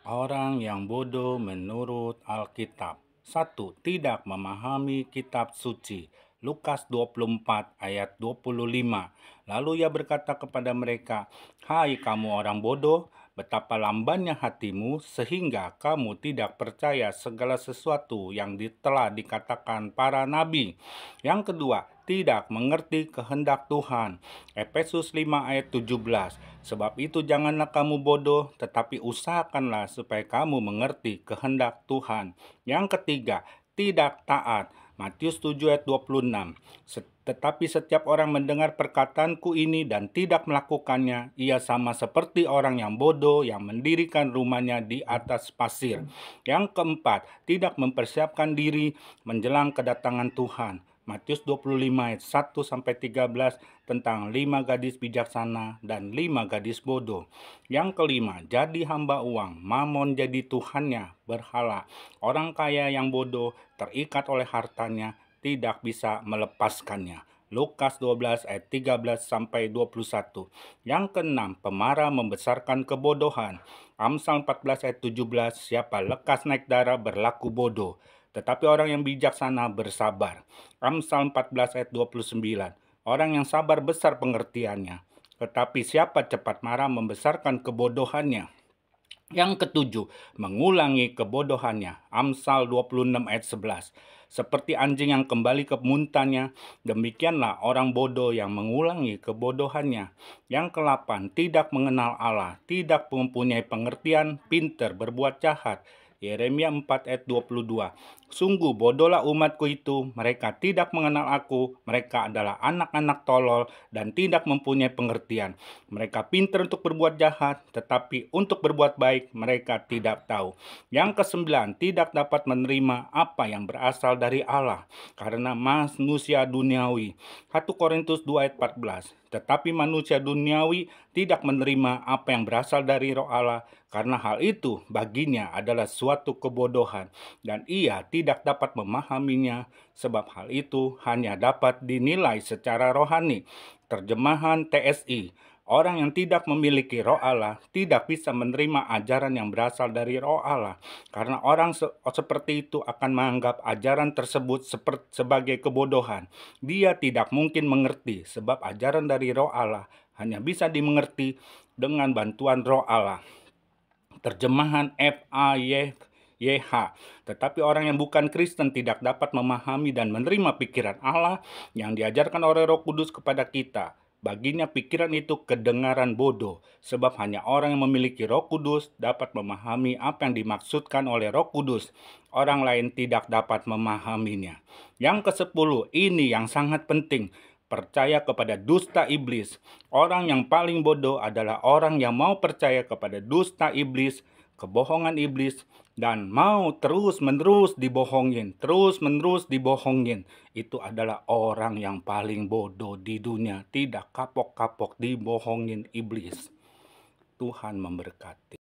Orang yang bodoh menurut Alkitab. 1. Tidak memahami kitab suci. Lukas 24 ayat 25. Lalu ia berkata kepada mereka, "Hai kamu orang bodoh, betapa lambannya hatimu sehingga kamu tidak percaya segala sesuatu yang telah dikatakan para nabi." Yang kedua, tidak mengerti kehendak Tuhan. Efesus 5 ayat 17. Sebab itu janganlah kamu bodoh, tetapi usahakanlah supaya kamu mengerti kehendak Tuhan. Yang ketiga, tidak taat. Matius 7 ayat 26. Tetapi setiap orang mendengar perkataanku ini dan tidak melakukannya, ia sama seperti orang yang bodoh yang mendirikan rumahnya di atas pasir. Yang keempat, tidak mempersiapkan diri menjelang kedatangan Tuhan. Matius 25 ayat 1-13 tentang 5 gadis bijaksana dan 5 gadis bodoh. Yang kelima, jadi hamba uang, mamon jadi tuhannya, berhala. Orang kaya yang bodoh terikat oleh hartanya, tidak bisa melepaskannya. Lukas 12 ayat 13-21. Yang keenam, pemarah membesarkan kebodohan. Amsal 14 ayat 17, siapa lekas naik darah berlaku bodoh, tetapi orang yang bijaksana bersabar. Amsal 14 ayat 29. Orang yang sabar besar pengertiannya, tetapi siapa cepat marah membesarkan kebodohannya. Yang ketujuh, mengulangi kebodohannya. Amsal 26 ayat 11. Seperti anjing yang kembali ke muntahnya, demikianlah orang bodoh yang mengulangi kebodohannya. Yang ke-8, tidak mengenal Allah, tidak mempunyai pengertian, pintar berbuat jahat. Yeremia 4 ayat 22. Sungguh bodohlah umatku itu, mereka tidak mengenal aku, mereka adalah anak-anak tolol dan tidak mempunyai pengertian. Mereka pintar untuk berbuat jahat, tetapi untuk berbuat baik mereka tidak tahu. Yang kesembilan, tidak dapat menerima apa yang berasal dari Allah, karena manusia duniawi. 1 Korintus 2 ayat 14. Tetapi manusia duniawi tidak menerima apa yang berasal dari Roh Allah, karena hal itu baginya adalah suatu kebodohan, dan ia tidak dapat memahaminya, sebab hal itu hanya dapat dinilai secara rohani. Terjemahan TSI. Orang yang tidak memiliki Roh Allah tidak bisa menerima ajaran yang berasal dari Roh Allah, karena orang seperti itu akan menganggap ajaran tersebut sebagai kebodohan. Dia tidak mungkin mengerti, sebab ajaran dari Roh Allah hanya bisa dimengerti dengan bantuan Roh Allah. Terjemahan FAYH. Tetapi orang yang bukan Kristen tidak dapat memahami dan menerima pikiran Allah yang diajarkan oleh Roh Kudus kepada kita. Baginya pikiran itu kedengaran bodoh, sebab hanya orang yang memiliki Roh Kudus dapat memahami apa yang dimaksudkan oleh Roh Kudus. Orang lain tidak dapat memahaminya. Yang ke-10, ini yang sangat penting. Percaya kepada dusta iblis. Orang yang paling bodoh adalah orang yang mau percaya kepada dusta iblis, kebohongan iblis, dan mau terus-menerus dibohongin, terus-menerus dibohongin. Itu adalah orang yang paling bodoh di dunia, tidak kapok-kapok dibohongin iblis. Tuhan memberkati.